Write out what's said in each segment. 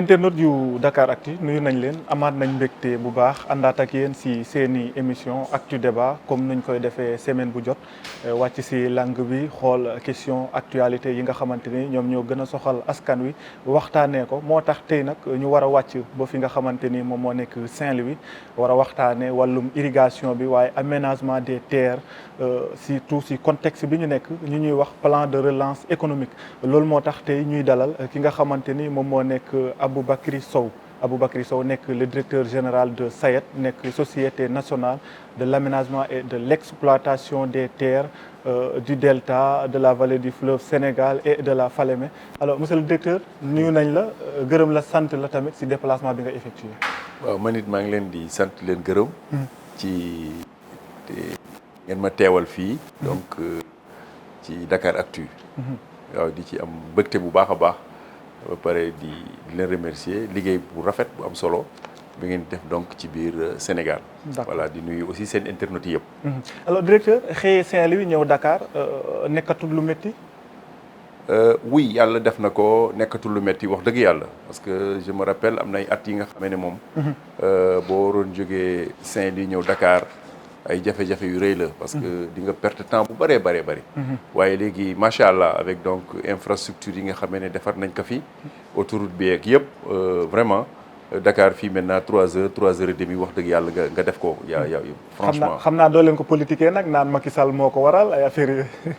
internautes yu Dakaractu nuyu nañ leen amaat nañ mbégte bu baax àndaat ak yéen si seeni émission Actu Débat comme nuñ koy defee semaine bu jot wàcc si langue bi xool question actualité yi nga xamante ni ñoom ñoo gën a soxal askan wi waxtaanee ko moo tax tey nag ñu war a wàcc ba fi nga xamante ni moom moo nekk Saint-Louis war a waxtaanee wàllum irrigation bi waaye aménagement des terres surtout si contexte bi ñu nekk ñu ñuy wax plan de relance économique loolu moo tax tey ñuy dalal ki nga xamante ni moom moo nekk Aboubacry Sow nekk le directeur général de SAED nekk société nationale de l'aménagement et de l'exploitation des terres du delta de la vallée du fleuve Sénégal et de la Falémé alors monsieur le directeur nuyu nañ la gërëm la sant la tamit ci déplacement bi nga effectué. waaw man it maa ngi leen di sant leen gërëm. ci ngeen ma teewal fii. donc ci Dakaractu. waaw di ci am mbégte bu baax a baax. ba pare di leen remercier liggéey bu rafet bu am solo bi ngeen def donc ci biir Sénégal. voilà di nuyu aussi seen internautes yëpp. alors directeur xëy Saint-Louis ñëw Dakar nekkatul lu métti. oui yàlla def na ko nekkatul lu métti wax dëgg yàlla parce que je me rappelle am na ay at yi nga xamee ne moom. boo waroon jógee Saint-Louis ñëw Dakar. ay jafe-jafe yu rëy la parce que di nga perte temps bu bëree bëri. waaye léegi macha allah avec donc infrastructure yi nga xamee ne defar nañ ko fi autoroute bi ak yëpp vraiment Dakar fii maintenant 3 heures et demie wax dëgg yàlla nga def ko yaa franchement xam naa doo leen ko politiquer nag naan Macky Sall moo ko waral ay affaires yi.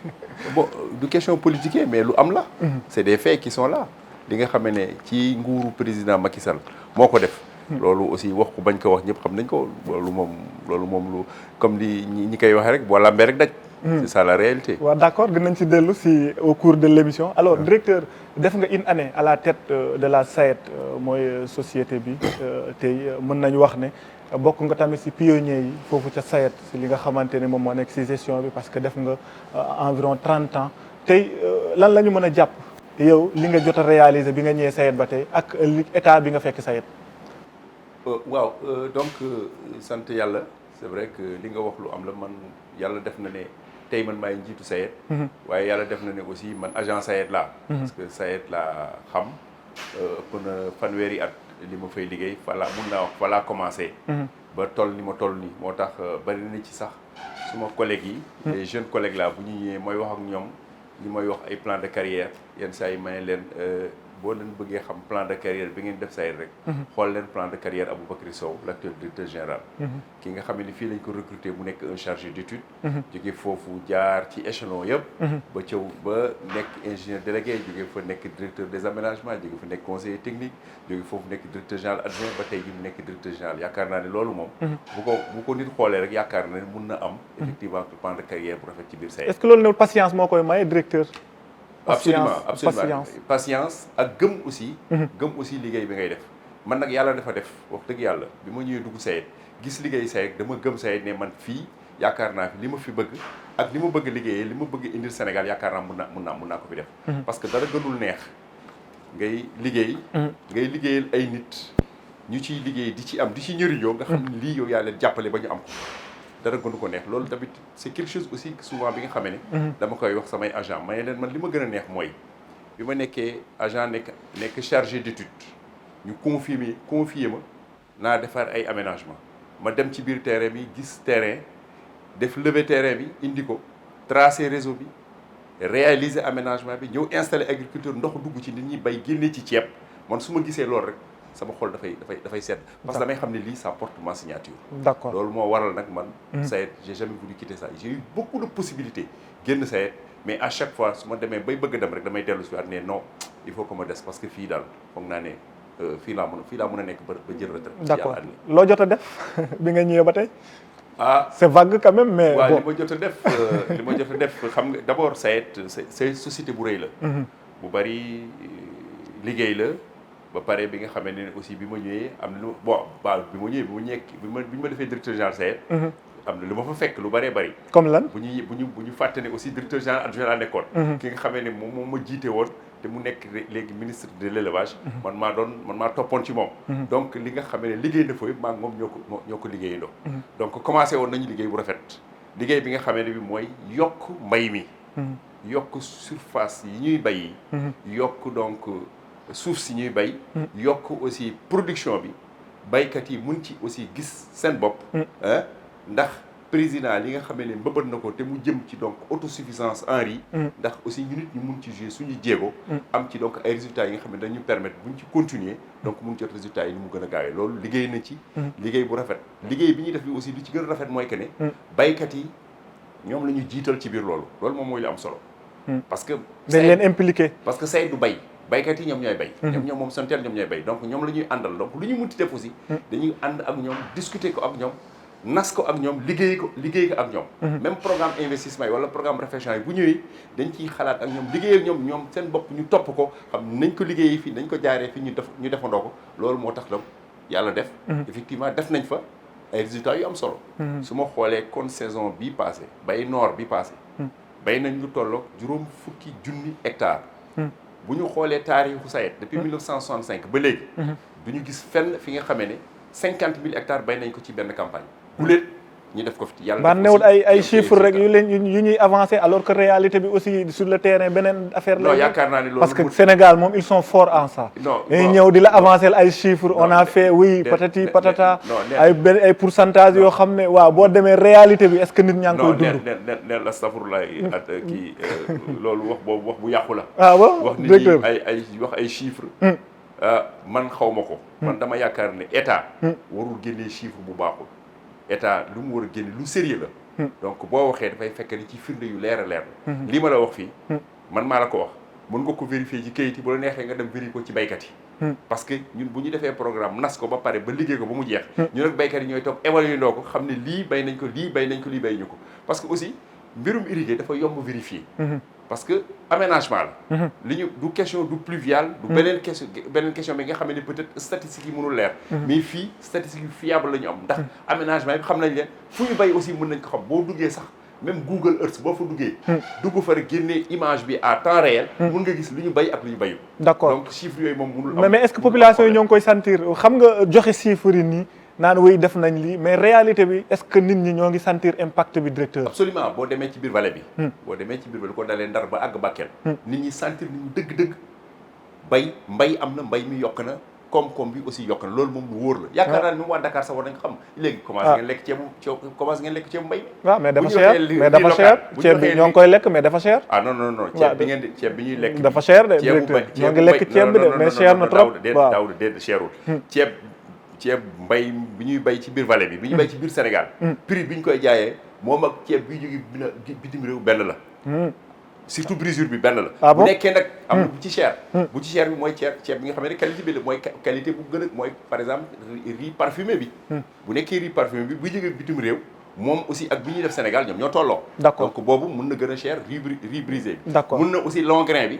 bon du question politiquer mais lu am la. c'est des faits qui sont là li nga xamee ne ci nguuru président Macky Sall moo ko def. loolu aussi wax ko bañ ko wax ñëpp xam nañ ko loolu moom lu comme li ñi koy waxee rek boo lambee rek daj. c'est ça la réalité. waaw d'accord dinañ ci dellu si au cours de l'émission alors directeur def nga une année à la tête de la SAED mooy société bi tey mën nañu wax ne bokk nga tamit si pionniers yi foofu ca SAED si li nga xamante ne moom moo nekk si gestion bi parce que def nga environ 30 ans tey lan la ñu mën a jàpp yow li nga jot a réaliser bi nga ñëwee SAED ba tey ak li état bi nga fekk SAED. waaw donc sant yàlla c'est vrai que li nga wax lu am la man yàlla def na ne tey man maay njiitu SAED. waaye yàlla def na ne aussi man agent SAED laa. parce que SAED laa xam ëpp na fanweeri at li ma fay liggéey mun naa wax fa laa commencé. ba toll ni ma toll nii moo tax bari na ci sax suma collègues yi. les jeunes collègues là bu ñu ñëwee mooy wax ak ñoom ñi may wax ay plan de carrière yenn saa yi may leen. boo leen bëggee xam plan de carrière bi ngeen def SAED rek xool leen plan de carrière Aboubacry Sow l'actuel directeur général ki nga xam ne fii lañ ko recruter mu nekk un chargé d'études jóge foofu jaar ci échelon yëpp ba nekk ingénieur délégué jóge fa nekk directeur des aménagements jóge fa nekk conseiller technique jóge foofu nekk directeur général adjoint ba tey ji mu nekk directeur général yaakaar naa ne loolu moom bu ko nit xoolee rek yaakaar na ne mun na am effectivement plan de carrière bu rafet ci biir SAED. est-ce que loolu ne patience moo koy maye directeur. absolument patience ak gëm aussi liggéey bi ngay def man nag yàlla dafa def wax dëgg yàlla bi ma ñëwee dugg SAED gis liggéey SAED dama gëm SAED ne man fii yaakaar naa fi li ma fi bëgg ak li ma bëgg liggéeyee li ma bëgg indil Sénégal yaakaar naa mun naa ko fi def parce que dara gënul neex ngay liggéeyal ay nit ñu ciy liggéey di ci ñëriñoo nga xam ne lii yow yaa leen jàppale ba ñu am ko dara gënu ko neex loolu tamit c'est quelque chose aussi souvent bi nga xamee ne dama koy wax samay agent ma ne leen man li ma gën a neex mooy bi ma nekkee agent nekk chargé d'étude ñu confier ma naa defar ay aménagement ma dem ci biir terrain bi gis terrain def lever terrain bi indi ko tracer réseau bi réaliser aménagement bi ñëw installer agriculture ndox dugg ci nit ñi bay génnee ci ceeb man su ma gisee loolu rek sama xol dafay sedd parce que damay xam ne lii ça porte ma signature. d'accord loolu moo waral nag man. SAED j'ai jamais voulu quitter ça j'ai eu beaucoup de possibilités génn SAED mais à chaque fois su ma demee bay bëgg dem rek damay dellu si waat ne non il faut que ma des parce que fii daal foog naa ne fii laa mën a nekk ba jël retraite. d'accord loo jot a def bi nga ñëwee ba tey. c'est vague quand même mais. waaw li ma jot a def xam nga d'abord SAED c'est société bu rëy la. bu bari liggéey la. ba pare bi nga xamee ne aussi bi ma ñëwee am na lu bi ma defee directeur général SAED am na lu ma fa fekk lu bëree bëri comme lan bu ñu fàtte ne aussi directeur général adjoint laa nekkoon ki nga xamee ne moom ma jiite woon te mu nekk léegi ministre de l'élevage man maa toppoon ci moom donc li nga xamee ne liggéey na fa yëpp maa ngi moom ñoo ko liggéeyandoo donc commencé woon nañu liggéey bu rafet liggéey bi nga xamee ne bi mooy yokk mbay mi yokk surface yi ñuy bay yi yokk donc suuf si ñuy bay yokk aussi production bi baykat yi mun ci aussi gis seen bopp ndax président li nga xamee ne mbëbët na ko te mu jëm ci donc autosuffisance en riz ndax aussi ñu nit ñu mun ci jouer suñu jéego am ci donc ay résultats yi nga xam ne dañu permettre buñ ci continuer donc mun jot résultats yi ni mu gën a gaawee loolu liggéey na ci liggéey bu rafet liggéey bi ñuy def bi aussi li ci gën a rafet mooy que ne baykat yi ñoom la ñu jiital ci biir loolu moom mooy li am solo parce que dañ leen impliqué parce que say du bay baykat yi ñoom ñooy bay ñoom moom santeel ñoom ñooy bay donc ñoom la ñuy àndal donc lu ñu munti def aussi dañuy ànd ak ñoom discuter ko ak ñoom nas ko ak ñoom liggéey ko ak ñoom même programme investissement yi wala programme réflexion yi bu ñëwee dañ ciy xalaat ak ñoom liggéey ak ñoom seen bopp ñu topp ko xam nañ ko liggéeyee fii nañ ko jaaree fii ñu defandoo ko loolu moo tax la yàlla def effectivement def nañ fa ay résultats yu am solo su ma xoolee kon saison bii passé bay noor bi passé bay nañ lu tolloog juróom fukki junni hectares bu ñu xoolee taarixu SAED depuis 1965 ba léegi du ñu gis fenn fi nga xamee ne 50 000 hectares bay nañ ko ci benn campagne bu leen ñu def ko fi yàlla ba newul ay chiffres rek yu ñuy avancer alors que réalité bi aussi sur le terrain beneen affaire la. non yaakaar naa ne loolu parce que Sénégal moom ils sont forts en ça. non ñëw di la avancer ay chiffres on a fait oui patati patata ay pourcentage yoo xam ne waaw boo demee réalité bi est-ce que nit ñaa ngi koy dund. non astafurlah kii loolu wax bu yàqu la. ah bon wax nit ñi wax ay chiffres. man xaw ma ko. man dama yaakaar ne état. warul génnee chiffre bu baaxul. état lu mu war a génne lu sérieux la donc boo waxee dafay fekk ni ci firnde yu leer a leer la lii ma la wax fii man maa la ko wax mën nga ko vérifier ci kayit yi bu la neexee nga dem vérifier ko ci baykat yi parce que ñun bu ñu defee programme nas ko ba pare ba liggéey ko ba mu jeex ñu nag baykat yi ñooy toog évaluer ndoo ko xam ne lii bay nañ ko lii bay nañ ko lii bay ñu ko parce que aussi mbirum irrigué dafa yomb vérifier parce que aménagement la li ñu du question du pluvial du beneen question bi nga xam ne peut-être statistiques yi mënul leer mais fii statistiques yu fiable la ñu am ndax aménagement bi xam nañ leen fu ñu bay aussi mën nañ ko xam boo duggee sax même Google Earth boo fa duggee dugg fa rek génnee image bi à temps réel mën nga gis lu ñu bay ak lu ñu bayu d'accord donc chiffres yooyu moom mënul am mais est-ce que population yi ñoo ngi koy sentir xam nga joxe chiffres yi nii naan wéy def nañ lii mais réalité bi est-ce que nit ñi ñoo ngi sentir impact bi directeur. absolument boo demee ci biir vallée bi. boo demee ci biir vallée ko dalee Ndar ba àgg Bakel. nit ñi sentir nañu dëgg-dëgg mbay am na mbay mi yokk na koom-koom bi aussi yokk na loolu moom lu wóor la. yaakaar naa ne moom waa Dakar sax war nañ ko xam léegi. commencé ngeen lekk ceebu mbay mi. waaw mais dafa cher ceeb bi ñoo ngi koy lekk mais dafa cher. ah non ceeb bi ñuy lekk. dafa cher de directeur ñoo ngi lekk ceeb bi de mais cher na trop waaw déet cherul ceeb mbay bi ñuy bay ci biir vallée bi ñuy bay ci biir Sénégal prix bi ñu koy jaayee moom ak ceeb bi jóge bitim réew benn la surtout brisure bi benn la bu nekkee nag am bu ci cher bi mooy ceeb bi nga xam ne qualité bi la mooy qualité bu gën a mooy par exemple riz parfumé bi bu nekkee riz parfumé bi bu jóge bitim réew moom aussi ak bi ñuy def Sénégal ñoom ñoo tolloo d'accord donc boobu mun na gën a cher riz brisé bi d'accord mun na aussi long grain bi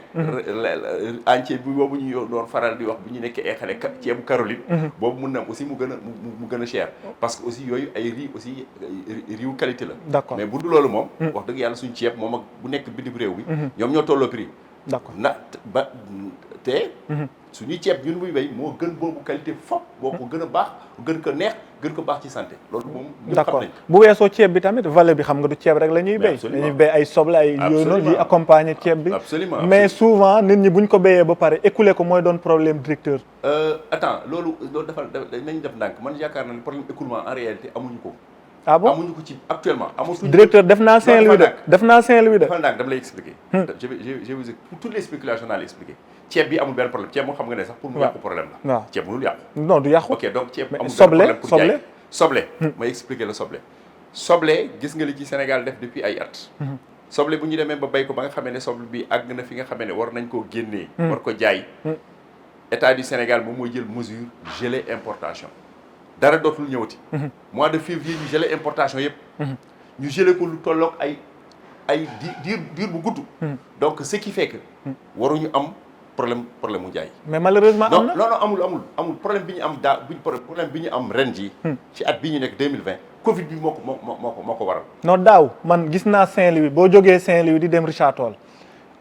entier bi boobu ñu doon faral di wax bu ñu nekkee ay xale ceebu Caroline boobu mun na aussi mu gën a cher parce que aussi yooyu ay riz aussi rizu qualité la d'accord mais bu du loolu moom wax dëgg yàlla suñu ceeb moom ak bu nekk bitim réew bi ñoom ñoo tolloo prix d'accord ba te suñuy ceeb ñun muy béy moo gën boobu qualité fop boo ko gën a baax gën ko neex gën ko baax ci santé loolu moom d'accord bu weesoo ceeb bi tamit vallée bi xam nga du ceeb rek la ñuy béy dañuy béy ay soble ay yooyu noonu yi accompagner ceeb bi mais souvent nit ñi buñ ko béyee ba pare écouler ko mooy doon problème directeur attends loolu dafa nañ def ndànk man yaakaar na ne problème écoulement en réalité amuñu ko ah bon amuñu ko ci actuellement amatuñu directeur def naa Saint-Louis de dafa ndànk dama lay expliquer je vous pour toutes les spéculations naa lay expliquer ceeb bi amul benn problème ceeb moo xam nga ne sax pour mu yàqu problème la waaw ceeb mënul yàqu non du yàqu ok donc ceeb amul benn problème pour jaay soble may expliquer la soble gis nga li ci Sénégal def depuis ay at soble bu ñu demee ba béy ko ba nga xamee ne soble bi àgg na fi nga xamee ne war nañ koo génnee war ko jaay état du Sénégal moom mooy jël mesure gelé importation dara dootul ñëwati mois de février ñu gelé importation yëpp ñu gelé ko lu tolloog ay diir bu gudd donc ce qui fait que waruñu am problème mu jaay mais malheureusement am na non amul problème bi ñu am problème bi ñu am ren ji ci at bi ñu nekk 2020 Covid bi moo ko waral non daaw man gis naa Saint-Louis boo jógee Saint-Louis di dem Richard Toll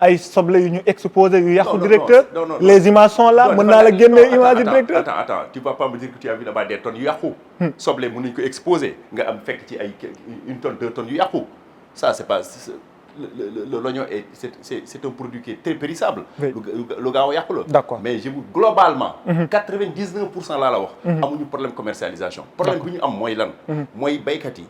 ay soble yu ñu exposé yu yàqu directeur les images sont là mën naa la génnee image du directeur attends tu vas pas me dire que tu as vu là-bas des tonnes yu yàqu soble mën nañu ko exposé nga am fekk ci ay 1 tonne 2 tonnes yu yàqu ça c'est pas l'oignon c'est un produit qui est très périssable. lu gaaw a yàqu la. D'accord. mais globalement. 99% laa la wax. amuñu problème commercialisation. problème bi ñu am mooy lan. mooy baykat yi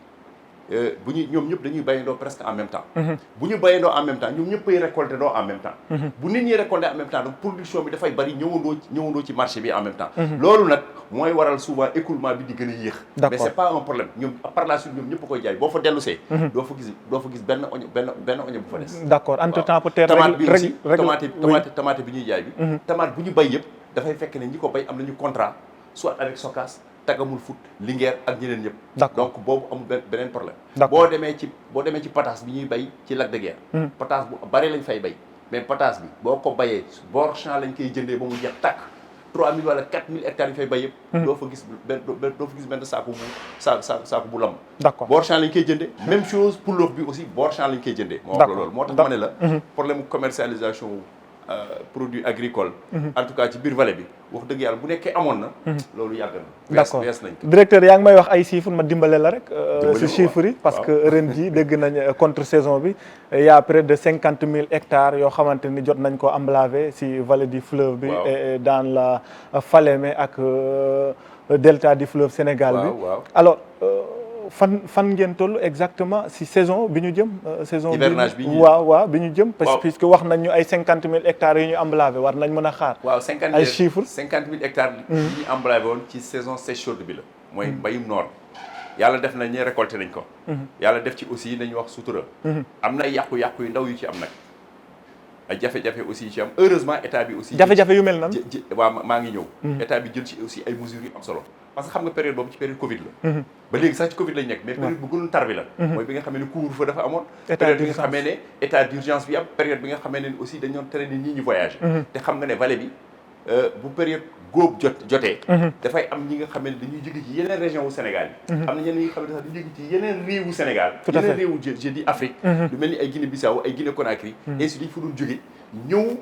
bu ñu ñoom ñëpp dañuy bayandoo presque en même temps. bu ñu bayandoo en même temps ñoom ñëpp ay récolter doo en même temps. bu nit ñi récolter en même temps donc production bi dafay bari ñëwandoo ci marché bi en même temps. loolu nag mooy waral souvent écoulement bi di gën a yéex. D'accord. mais c'est pas un problème ñoom par la suite ñoom ñëpp koy jaay boo fa dellusee. doo fa gis benn oignon bu fa des. D'accord. Entre temps peut-être tomate bi aussi tomate bi ñuy jaay bi. tomate bu ñu bay yëpp dafay fekk ne ñi ko bay am nañu contrat soit avec Socas Tagamul Foot Linguère ak ñeneen ñëpp. D'accord. donc boobu amul beneen problème. D'accord. boo demee ci pataas bi ñuy bay ci Lac de Guiers. pataas bu bari lañ fay bay mais pataas bi boo ko bayee bord champ lañ koy jëndee ba mu jeex tàkk 3000 wala 4000 hectares yi fay bay yëpp. doo fa gis benn saako bu lamb. D'accord. bord champ lañ koy jëndee. même chose pour l'off bi aussi bord champ lañ koy jëndee. moo wax la loolu moo tax ma ne la. problème commercialisation produits agricoles. en tout cas ci biir vallée bi wax dëgg yàlla bu nekkee amoon na. loolu yàgg na. d'accord wees nañ ko. directeur yaa ngi may wax ay chiffres ma dimbale la rek. si chiffres yi parce waaw. que ren jii dégg nañ contre saison bi y a près de 50 000 hectares yoo xamante ni jot nañ ko emblavé si vallée du fleuve bi. Waaw. et dans la Falémé ak delta du fleuve Sénégal bi. waaw. alors fan ngeen toll exactement si saison bi ñu jëm. saison hivernage bi waaw bi ñu jëm. parce waaw. que puisque wax nañ ñu ay 50 000 hectares yi ñu emblavé war nañ mën a xaar. waaw ay chiffres 50 000 hectares yi ñu emblavé woon ci saison sèche chaude bi la mooy mbayum noor yàlla def na ñi récolté nañ ko yàlla def ci aussi nañu wax sutura am na yàqu-yàqu yu ndaw yu ci am nag ay jafe-jafe aussi yu ci am heureusement état bi aussi jafe-jafe yu mel nan. waaw maa ngi ñëw état bi jël ci aussi ay mesures yu am solo parce que xam nga période boobu ci période Covid la ba léegi sax ci Covid lañ nekk mais période bu gënoon tar bi la mooy bi nga xamee ne couvre-feu dafa amoon période bi nga xamee ne état d'urgence bi am période bi nga xamee ne aussi dañoon tere nit ñi ñu voyage te xam nga ne vallée bi bu période góob jotee dafay am ñi nga xam ne dañuy jóge ci yeneen région wu Sénégal yi am na ñenn ñi nga xam ne sax dañuy jóge ci yeneen réewu Sénégal Tout à fait. yeneen réewu je dis Afrique lu mel ni ay Guinée-Bissau ay Guinée-Conakry ainsi dañ fa doon jóge ñëw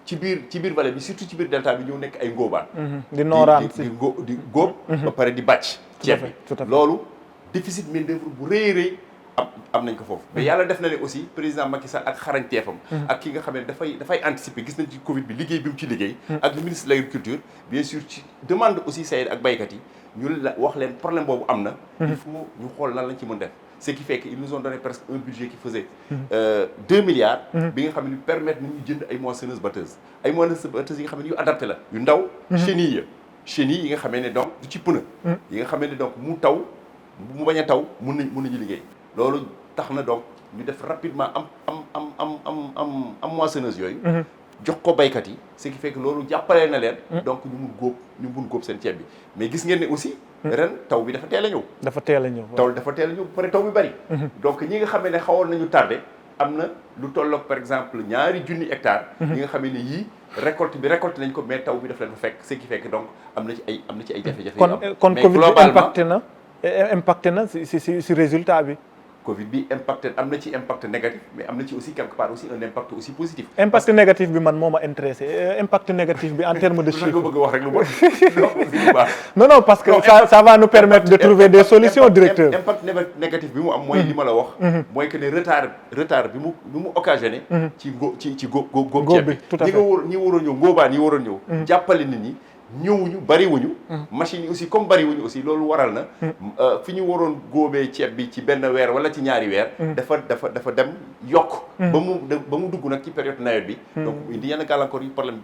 ci biir vallée bi surtout ci biir delta bi ñëw nekk ay ngóobaan di nooraan si di góob ba pare di bàcc ceeb bi tout à fait. loolu déficit main d'œuvre bu rëy am nañ ko foofu mais yàlla def na ne aussi président Macky Sall ak xarañteefam ak ki nga xam ne dafay anticiper gis nañ ci Covid bi liggéey bi mu ci liggéey ak le ministre de l'agriculture bien sûr ci demande aussi SAED ak baykat yi ñu la wax leen problème boobu am na il faut ñu xool nan lañ ci mën def ce qui fait que ils nous ont donné presque un budget qui faisait 2 milliards bi nga xam ne permettre nañu jënd ay moissonneuses batteuses ay moissonneuses batteuses yi nga xam ne yu adapté la yu ndaw chenilles yi nga xamee ne donc du ci pneu yi nga xamee ne donc mu taw mu bañ a taw mun nañu liggéey loolu tax na donc ñu def rapidement am moissonneuse yooyu jox ko baykat yi ce qui fait que loolu jàppalee na leen donc ñu mun góob seen ceeb bi mais gis ngeen ne aussi ren taw bi dafa teel a ñëw dafa teel a ñëw dafa teel a ñëw pare taw bi bari donc ñi nga xam ne xawoon nañu tardé am na lu tolloog par exemple 2,000 hectares ñi nga xam ne yii récolte nañ ko mais taw bi daf leen fa fekk ce qui fait que donc am na ci ay jafe-jafe kon Covid bi impacté na si résultat bi. Covid bi am na ci impact négatif mais am na ci aussi quelque part aussi un impact aussi positif. impact négatif bi man moo ma intéressé impact négatif bi en termes de chiffres. nga bëgg wax rek lu bon non parce que ça va nous permettre de trouver des solutions directeur. impact négatif bi mu am mooy li ma la wax. mooy que ne retard bi mu occasionné. ci góob ceeb bi tout à fait ñi waroon ñëw ngóobaan yi waroon ñëw. jàppale nit ñi. ñëwuñu bariwuñu machines yi aussi comme bariwuñu aussi loolu waral na fi ñu waroon góobee ceeb bi ci benn weer wala ci ñaari weer dafa dem yokk ba mu dugg nag ci période nawet bi donc indi yenn gàllankoor yi problème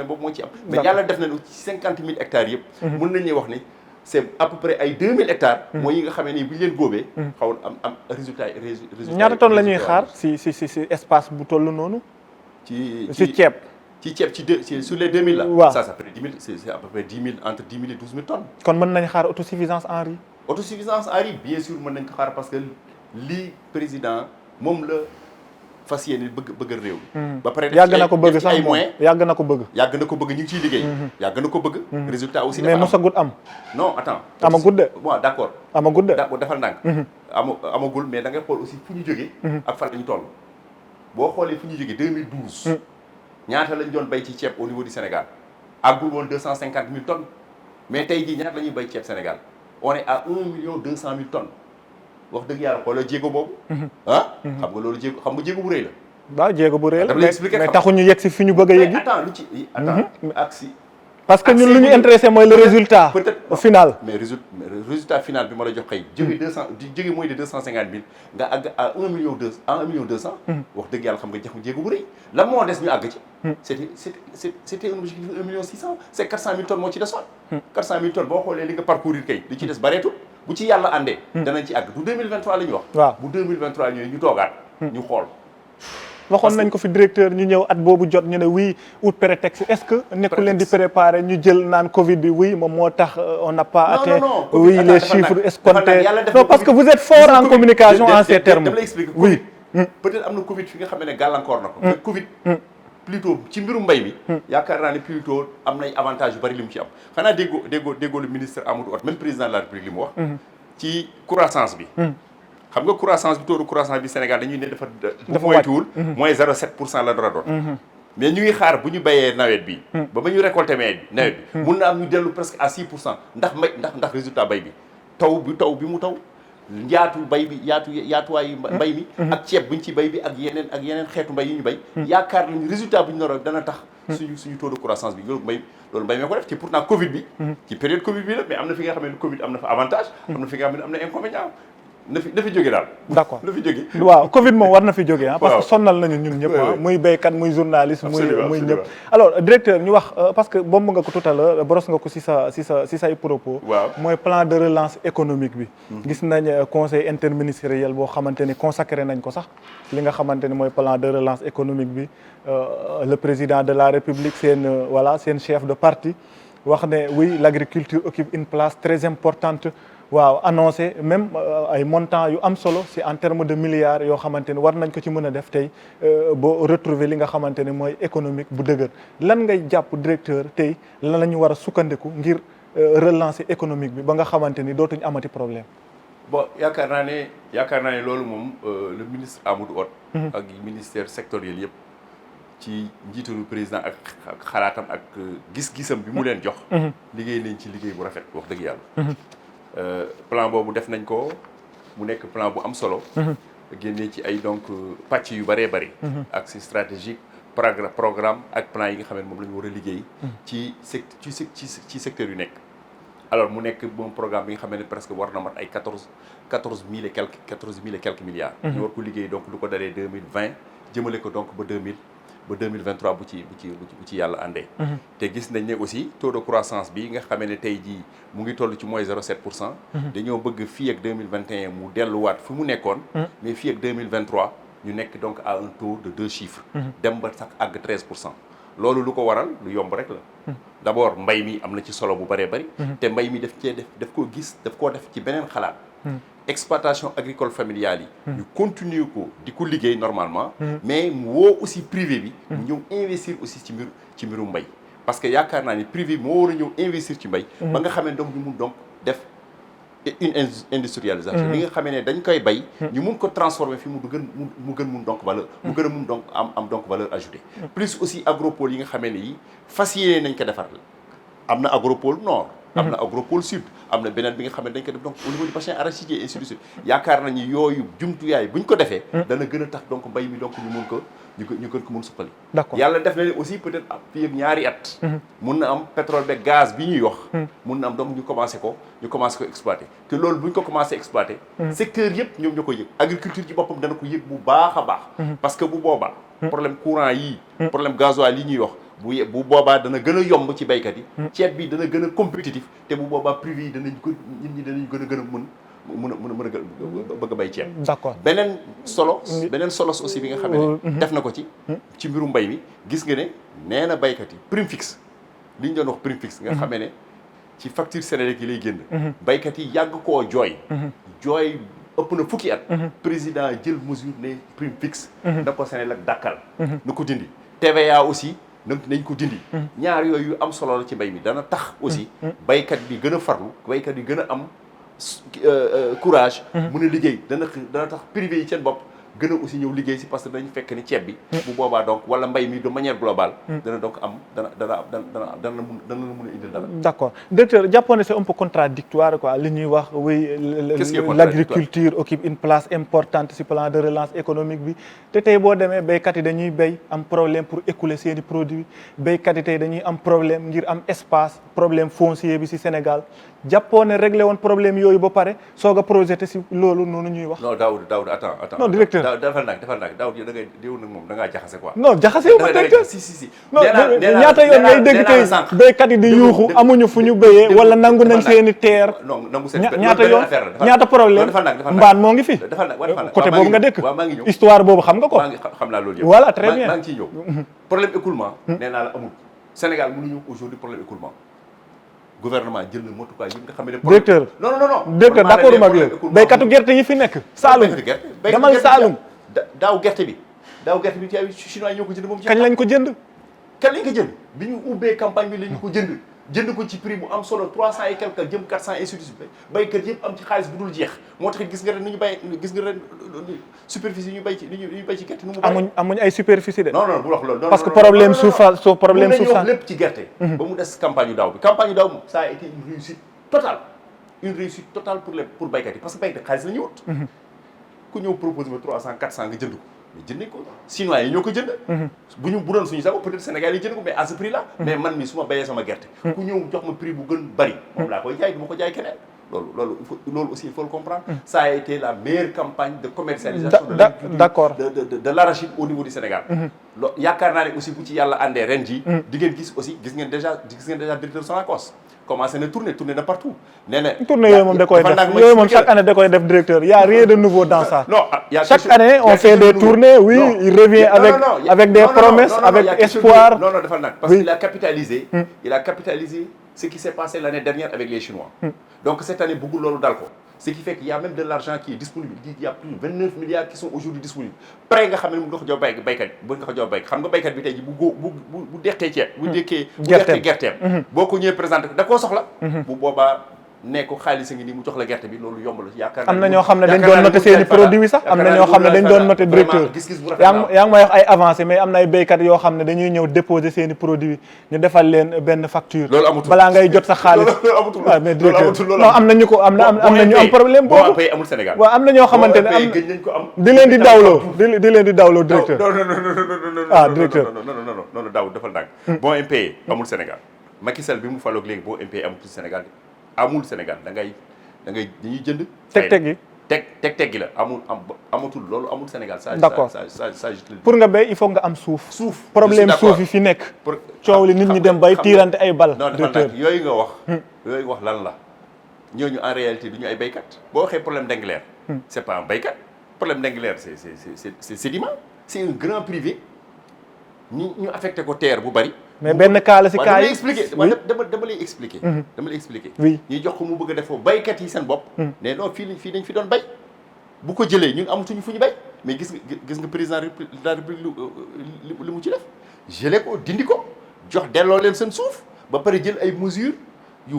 boobu moo ci am mais yàlla def na ci 50 000 hectares yëpp mën nañu wax ni c'est à peu près ay 2000 hectares mooy yi nga xamee ni bu ñu leen góobee xaw am résultat ñaata tonnes la ñuy xaar si espace bu toll noonu ci ceeb ci ceeb sur les 2000 là. waaw ça fait 10 000 c'est à peu près 10 000 entre 10 000 et 12 000 tonnes. kon mën nañ xaar autosuffisance en riz. autosuffisance en riz bien sûr mën nañ ko xaar parce que lii président moom la fas yéene bëgg réew mi. ba pare yàgg na ko bëgg sax moom yàgg na ko bëgg. yàgg na ko bëgg ñu ngi ciy liggéey. yàgg na ko bëgg. résultat aussi mais mosagut am. non attends. amagut de. bon d'accord. amagut de. d'accord defal ndànk. amagul mais da ngay xool aussi fu ñu jógee. ak fan la ñu toll. boo xoolee fu ñu jógee 2012. ñaata lañ doon bay ci ceeb au niveau du Sénégal àggul woon 250 000 tonnes mais tey jii ñaata la ñuy bay ceeb Sénégal on est à 1 200 000 tonnes wax dëgg yàlla xoolal jéego boobu. ah xam nga loolu jéego bu rëy la. waaw jéego bu réel mais taxu ñu yegg si fi ñu bëgg a yegg. attends lu ci attends ak si. parce que ñun lu ñu intéressé mooy le résultat. peut-être au final. mais résultat final bi ma la jox xëy. jóge moins de 250 000 nga àgg à 1 million 200. wax dëgg yàlla xam nga jéego bu rëy. lan moo des ñu àgg ci. c'était un objectif 1 million 600. c'est 400 000 tonnes moo ci desoon. 400 000 tonnes boo xoolee li nga parcourir kay li ci des bareetul. bu ci yàlla àndee. danañ ci àgg du 2023 la ñu wax. waaw bu 2023 ñëwee ñu toogaat. ñu xool. waxoon nañ ko fi directeur ñu ñëw at boobu jot ñu ne oui ut prétexte est-ce que nekku leen di préparer ñu jël naan Covid bi oui moom moo tax on n'a pas atteint oui les chiffres escomptés non parce que vous êtes fort en communication en ces termes dama lay expliquer oui peut-être am na Covid fi nga xam ne gàllankoor na ko mais Covid plutôt ci mbiru mbay mi yaakaar naa ne plutôt am nay avantage yu bari li mu ci am xanaa déggoo le ministre Amadou Hott même président de la République li mu wax ci croissance bi xam nga croissance bi taux de croissance bi Sénégal dañuy ne dafa moytuwul moins 0,7% la dara doon mais ñu ngi xaar bu ñu béyee nawet bi ba ñu récolter nawet bi mun na am ñu dellu presque à 6% ndax résultat bay bi taw bi mu taw yaatu bay bi yaatuwaayu mbay mi ak ceeb buñ ci bay bi ak yeneen xeetu mbay yi ñu bay yaakaar nañu résultat bu ñu noro dana tax suñu taux de croissance bi loolu mbay mee ko def ci pourtant Covid bi ci période Covid bi la mais am na fi nga xam ne Covid am na fa avantage am na fi nga xam ne am na inconvénient na fi jóge daal. d'accord na fi jóge. waaw Covid moom war na fi jóge ah. parce que sonnal nañu ñun ñëpp muy béykat muy journaliste. muy ñëpp. alors directeur ñu wax parce que bomb nga ko tout à l'heure boros nga ko si say propos. waaw mooy plan de relance économique bi. gis nañ conseil interministériel boo xamante ni consacré nañ ko sax li nga xamante ni mooy plan de relance économique bi le président de la République seen chef de parti wax ne oui l'agriculture occupe une place très importante. waaw annoncé même ay montants yu am solo c'est en termes de milliards yoo xamante ni war nañ ko ci mën a def tey boo retrouver li nga xamante ni mooy économique bu dëgër lan ngay jàpp directeur tey lan la ñu war a sukkandiku ngir relancer économique bi ba nga xamante ni dootuñ amati problème. bon yaakaar naa ne loolu moom le ministre Amadou Hott ak ministère sectoriel yëpp ci njiitalu président ak xalaatam ak gis-gisam bi mu leen jox. liggéey nañ ci liggéey bu rafet wax dëgg yàlla. plan boobu def nañ ko mu nekk plan bu am solo. génnee ci ay donc pàcc yu bëree bëri. ak si stratégique programme ak plan yi nga xam ne moom la ñu war a liggéey. ci secteur yu nekk. alors mu nekk bon programme bi nga xam ne presque war na mat ay 14 000 et quelques milliards. ñu war ko liggéey donc lu ko dalee 2020 jëmale ko donc ba 2023 bu ci yàlla àndee. te gis nañ ne aussi taux de croissance bi nga xamee ne tey jii mu ngi toll ci moins 0,7%. dañoo bëgg fii ak 2021 mu delluwaat fu mu nekkoon. mais fii ak 2023 ñu nekk donc à un taux de 2 chiffres. dem ba sax àgg 13%. loolu lu ko waral lu yomb rek la. d'abord mbay mi am na ci solo bu bëree bëri. te mbay mi daf koo def ci beneen xalaat. exploitation agricole familiale yi ñu continuer ko di ko liggéey normalement mais mu woo aussi privé bi mu ñëw investir aussi ci mbiru mbay parce que yaakaar naa ni privé bi moo war a ñëw investir ci mbay ba nga xamee donc ñu mun donc def une industrialisation li nga xamee ne dañ koy bay ñu mun ko transformer fi mu gën mun donc valeur mu gën a mun donc am donc valeur ajoutée plus aussi agropole yi nga xamee ne yi fas yéene nañ ko defar am na agropole nord am na agropole sud am na beneen bi nga xam ne dañ ko def donc au niveau du bassin arachidier et ainsi de suite yaakaar nañu yooyu jumtuyaay buñ ko defee dana gën a tax donc mbay mi donc ñu gën ko mun suqali d'accord yàlla def na ne aussi peut-être fii ak ñaari at mun na am pétrole beeg gaz bi ñuy wax mun na am donc ñu commencé ko exploiter te loolu buñ ko commencé exploiter secteur yëpp ñoom ñoo koy yëg agriculture ci boppam dana ko yëg bu baax a baax parce que bu boobaa problème courant yii problème gasoil yi ñuy wax bu boobaa dana gën a yomb ci baykat yi ceeb bi dana gën a compétitif te bu boobaa privé yi danañ ko nit ñi danañ gën a mun a bëgg a bay ceeb d'accord beneen solo aussi bi nga xam ne def na ko ci mbiru mbay mi gis nga ne nee na baykat yi prime fixe li ñu doon wax prime fixe nga xamee ne ci facture Sénélec yi lay génn baykat yi yàgg koo jooy ëpp na fukki at président jël mesure ne prime fixe na ko Sénélec dakkal na ko dindi TVA aussi nañ ko dindi ñaar yooyu am solo la ci mbay mi dana tax aussi baykat bi gën a farlu baykat bi gën a am courage mën a liggéey dana tax privé yi seen bopp gën a aussi ñëw liggéey si parce que dañu fekk ni ceeb bi bu boobaa donc wala mbay mi de manière globale dana donc am dana mun a indil dara. D'accord directeur jàppoon ne c'est un peu contradictoire quoi li ñuy wax oui l'agriculture occupe une place importante si plan de relance économique bi te tey boo demee béykat yi dañuy béy am problème pour écouler seeni produits béykat yi tey dañuy am problème ngir am espace problème foncier bi si Sénégal jàppoon ne réglé woon problème yooyu ba pare soog a projeté si loolu noonu ñuy wax. non Daoud attends non directeur defal nag Daoud yow da ngay déw nag moom da ngaa jaxase quoi. non jaxase wu ma directeur si non ñaata yoon ngay dégg tey béykat yi di yuuxu amuñu fu ñu béyee wala nangu nañ seeni terre ñaata yoon ñaata problème mbaan moo ngi fi côté boobu nga dëkk histoire boobu xam nga ko xam naa loolu yëpp voilà très bien maa ngi ciy ñëw problème écoulement nee naa la amul Sénégal mënuñu aujourd'hui problème écoulement gouvernement jël na motukaay yi nga xam ne directeur non directeur d'accord mag yow béykatu gerte yi fi nekk Saloum demal Saloum daaw gerte bi ci ay chinois yi ñoo ko jënd moom kañ lañ ko jënd bi ñu ubbee campagne bi lañu ko jënd ko ci prix bu am solo 300 et quelque jëm 400 instituts baykat yëpp am ci xaalis bu dul jeex moo tax gis nga ren ni ñu bay gis nga ren superficie yi ñu bay ci gerte nu mu amuñ ay superficie de non bu wax loolu parce que problème suuf problème suuf wax lépp ci gerte ba mu des campagne yu daaw bi ça a été une réussite totale pour baykat yi parce que baykat xaalis la ñu wut ku ñëw proposé ma 300 400 nga jënd ko mais jëndee ko chinois yi ñoo ko jënd bu doon suñu sago peut-être Sénégal yi jënd ko mais à ce prix là mais man mi su ma béyee sama gerte ku ñëw jox ma prix bu gën bari moom laa koy jaay du ma ko jaay keneen loolu aussi il faut le comprendre ça a été la meilleure campagne de commercialisation de l'arachide au niveau du Sénégal yaakaar naa ne aussi bu ci yàlla àndee ren ji di ngeen gis déjà directeur Sonacos commencé na tourner na partout nee na tourner yooyu moom da koy def yooyu moom chaque année da koy def directeur y a rien de nouveau dans ça non chaque année on fait des tournées oui il revient avec des promesses avec espoir non defal nag parce qu'il a capitalisé ce qui s'est passé l'année dernière avec les Chinois donc cette année bëggul loolu dal ko ce qui fait qu'il y a même de l'argent qui est disponible il y a plus de 29 milliards qui sont aujourd'hui disponibles prêt nga xam ne mu nga ko jox baykat xam nga baykat bi tey ji bu deqee ceeb bu deqee gerteem boo ko ñëwee présenté da koo soxla bu boobaa ne ko xaalis a ngi nii mu jox la gerte bi loolu yomb la yaakaar am na ñoo xam ne dañ doon noté seeni produits sax am na ñoo xam ne dañ doon noté directeur yaa ngi may wax ay avancé mais am na ay béykat yoo xam ne dañuy ñëw déposer seeni produits ñu defal leen benn facture balaa ngay jot sa xaalis waaw mais directeur non am na ñu ko am na ñu am problème boobu amul Sénégal waaw am na ñoo xamante ne am di leen di dawloo directeur directeur non daaw defal ndànk bon impayé amul Sénégal Macky Sall bi mu faloog léegi bon impayé amul Sénégal amul Sénégal da ngay dañuy jënd. teg gi la amatul loolu amul Sénégal. d'accord pour nga béy il faut nga am suuf. problème suuf yi fi nekk. coow li nit ñi dem bay tiirante ay bal. directeur non yooyu nga wax lan la ñooñu en réalité du ñu ay béykat boo waxee problème d'Englert. c'est pas un béykat problème d'Englert c'est sédiment c'est un grand privé ñu affecté ko terre bu bari. mais benn cas la si cas yi dama lay expliquer. oui ñuy jox ko mu bëgg a def foofu baykat yi seen bopp. mais non fii dañ fi doon bay bu ko jëlee ñun amatuñu fu ñu bay mais gis nga président de la République li mu ci def gelé ko dindi ko jox delloo leen seen suuf ba pare jël ay mesures yu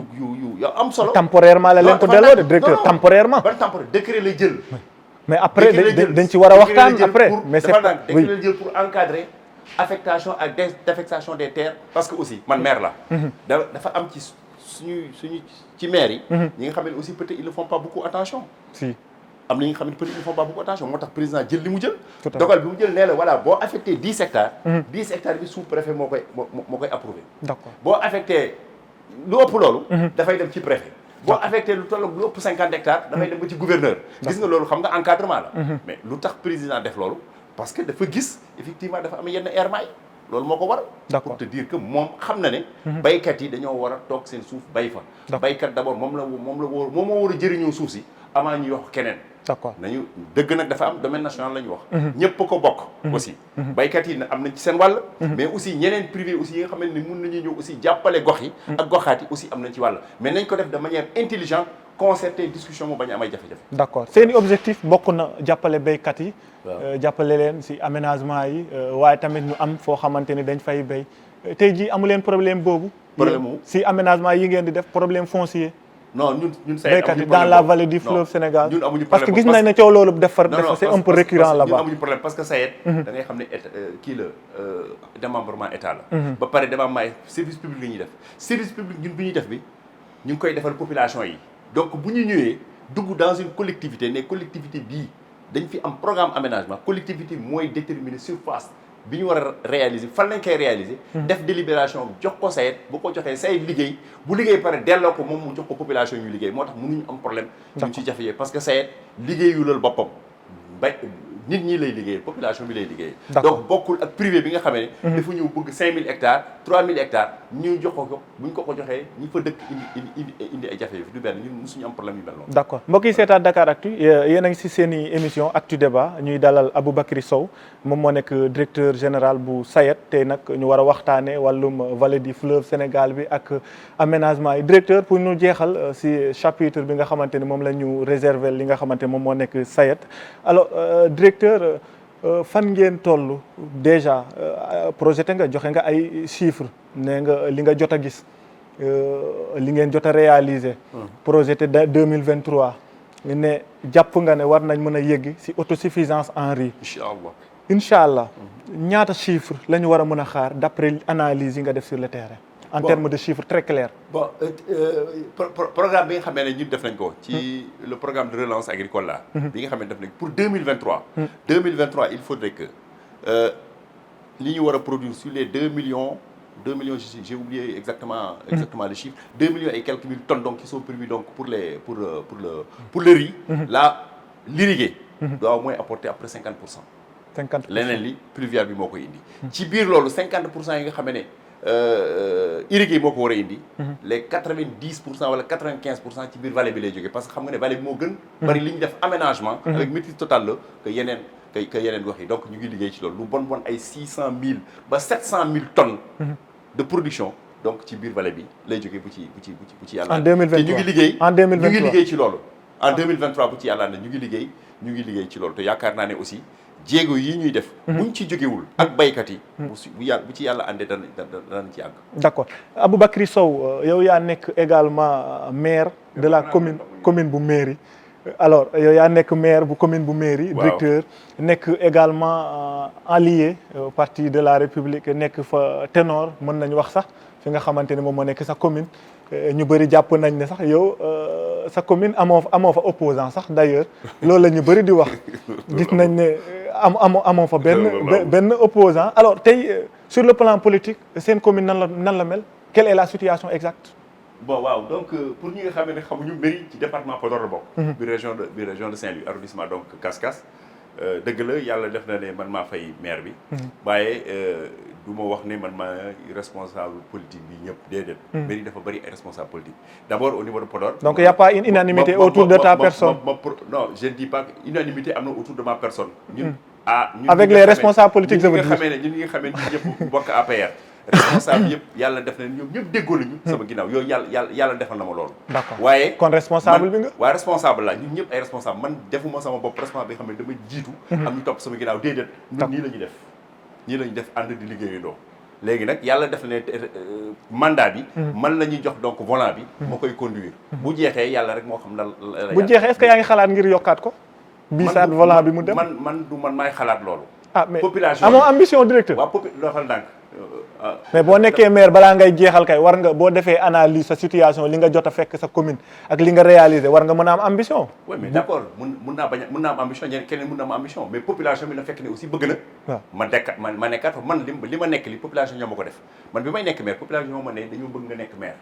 am solo. temporairement la leen ko delloo de directeur temporairement. ban temporaire décret lay jël. mais après dañ ci war a waxtaan après. mais c'est pas décret lay jël pour encadrer. affectation ak désaffectation des terres parce que aussi man maire la dafa am ci suñu ci maire yi ñi nga xam ne aussi peut-être ils ne font pas beaucoup attention am na ñi nga xam ne peut-être ils ne font pas beaucoup attention moo tax président jël li mu jël dogal bi mu jël nee la voilà boo affecté 10 hectares 10 hectares bi sous-préfet moo koy approuvé d'accord boo affecté lu ëpp loolu dafay dem ci préfet boo affecté lu toll lu ëpp 50 hectares dafay dem ba ci gouverneur gis nga loolu xam nga encadrement la mais lu tax président def loolu parce que dafa gis effectivement dafa am yenn errements loolu moo ko war pour te dire que moom xam na ne baykat yi dañoo war a toog seen suuf bay fa baykat d'abord moom moo war a jëriñoo suuf si avant ñuy wax keneen d'accord nañu dëgg nag dafa am domaine national la ñu wax ñëpp ko bokk aussi baykat yi am nañ ci seen wàll mais aussi ñeneen privé aussi yi nga xam ne mun nañu ñëw aussi jàppale gox yi ak goxaat yi aussi am nañ ci wàll mais nañ ko def de manière intelligente concerté discussion mu bañ a am ay jafe-jafe d'accord seeni objectif bokk na jàppale béykat yi jàppale leen si aménagement yi waaye tamit ñu am foo xamante ni dañ fay béy tey jii amu leen problème boobu problème wu si aménagement yi ngeen di def problème foncier non ñun SAED béykat yi dans la vallée du fleuve Sénégal. ñun amuñu problème parce que gis nañ ne coow loolu c'est un peu récurrent là-bas. ñun amuñu problème parce que SAED da ngay xam ne kii la démembrement état la. ba pare démembrement service public la ñuy def service public ñun bi ñuy def bi ñu ngi koy defal population yi donc bu ñu ñëwee dugg dans une collectivité ne collectivité bii dañ fi am programme aménagement collectivité mooy déterminer surface bi ñu war a réaliser fan lañ koy réaliser. def délibération jox ko SAED bu ko joxee SAED liggéey bu liggéey pare delloo ko moom mu jox ko population ñu liggéey moo tax mënuñu am problème. ñu ci jafe parce que SAED liggéeyulal boppam bay nit ñi lay liggéey population bi lay liggéey. donc bokkul ak privé bi nga xamee ne. dafa ñëw bëgg 5000 hectares 3000 hectares ñu jox ko bu ñu ko joxee ñi fa dëkk indi ay jafe-jafe du benn ñun mosuñu am problème yu mel noonu. d'accord mbokk yi seetaan Dakaractu yéen a ngi si seen i émission Actu Débat ñuy dalal Aboubacry Sow moom moo nekk directeur général bu SAED tey nag ñu war a waxtaanee wàllum vallée du fleuve Sénégal bi ak aménagement yi directeur pour ñu jeexal si chapitre bi nga xamante ni moom la ñu réserver li nga xamante ni moom moo nekk SAED alors directeur fan ngeen toll déjà projeté nga joxe nga ay chiffres nee nga li nga jot a gis li ngeen jot a réaliser. projeté 2023 ne jàpp nga ne war nañ mën a yegg si autosuffisance en riz. incha allah ñaata chiffres la ñu war a mën a xaar d'après analyse yi nga def sur le terrain. en termes de chiffres très clairs. bon programme bi nga xamee ne ñun def nañ ko. ci le programme de relance agricole là. bi nga xam ne def nañ pour 2023. 2023 il faudrait que li ñu war a produire sur les 2 millions j'ai oublié exactement le chiffre 2 millions et quelques mille tonnes donc qui sont prévues donc pour le riz. là l'irrigué doit au moins apporter après 50%. 50%. leneen li pluvial bi moo koy indi. ci biir loolu 50% yi nga xam ne. irrigué moo ko war a indi. les 90% wala 95% ci biir vallée bi lay jógee parce que xam nga ne vallée bi moo gën. bari li ñu def aménagement. avec maîtrise totale la que yeneen gox yi donc ñu ngi liggéey ci loolu lu bon ay 600 000 ba 700 000 tonnes. de production donc ci biir vallée bi lay jógee bu ci yàlla. en 2023 te ñu ngi liggéey. en 2023 ñu ngi liggéey ci loolu. en 2023 bu ci yàlla ñu ngi liggéey ci loolu te yaakaar naa ne aussi. jéego yi ñuy def. buñ ci jógewul ak baykat yi. bu ci yàlla àndee danañ ci àgg. d'accord Aboubacry Sow yow yaa nekk également maire de la commune bu Mairie. alors yow yaa nekk maire bu commune bu Mairie. directeur nekk également allié parti de la République nekk fa ténor mën nañu wax sax fi nga xamante ne moom moo nekk sa commune. ñu bëri jàpp nañ ne sax yow sa commune amoo fa opposant sax d'ailleurs loolu la ñu bëri di wax gis nañ ne amoo fa benn opposant alors tey sur le plan politique seen commune nan la mel quelle est la situation exacte. bon waaw donc pour ñi nga xam ne xamuñu mbiri ci département Podor la bokk. bi région de Saint-Louis arrondissement donc Kaskas dëgg la yàlla def na ne man maa fay maire bi. waaye du ma wax ne man maa responsable politique bi ñëpp déedéet. mbiri dafa bëri ay responsable politique d'abord au niveau de Podor. donc y a pas une unanimité autour de ta personne. non je ne dis pas unanimité am na autour de ma personne. ñun avec les responsables politiques je veux dire. ñun ñi nga xamee ne ñëpp bokk APR. responsable yëpp yàlla def na ñoom ñëpp déggoo nañu sama ginnaaw yooyu yàlla defal na ma loolu. d'accord waaye kon responsable bi nga. waaye responsable la ñun ñëpp ay responsable man defuma sama bopp responsable bi nga xam ne dama jiitu. am ñu topp sama ginnaaw déedéet. ñun nii la ñuy def ànd di liggéeyandoo. léegi nag yàlla def na ne mandat bi. man la ñuy jox donc volant bi. moo koy conduire. bu jeexee yàlla rek moo xam la. bu jeexee est-ce que yaa ngi xalaat ngir yokkaat ko. biisaat volant bi mu dem man maay xalaat loolu. mais population amoo ambition directeur. waaw doxal ndànk. mais boo nekkee maire balaa ngay jeexal kay war nga boo defee analyse sa situation li nga jot a fekk sa commune ak li nga réaliser war nga mën a am ambition. oui mais d'accord mun naa am ambition keneen mun na am ambition mais population bi na fekk ne aussi bëgg na. waaw ma nekkaat fa man li ma nekk li population ñoo ma ko def man bi may nekk maire population ñoo ma ne dañoo bëgg nga nekk maire.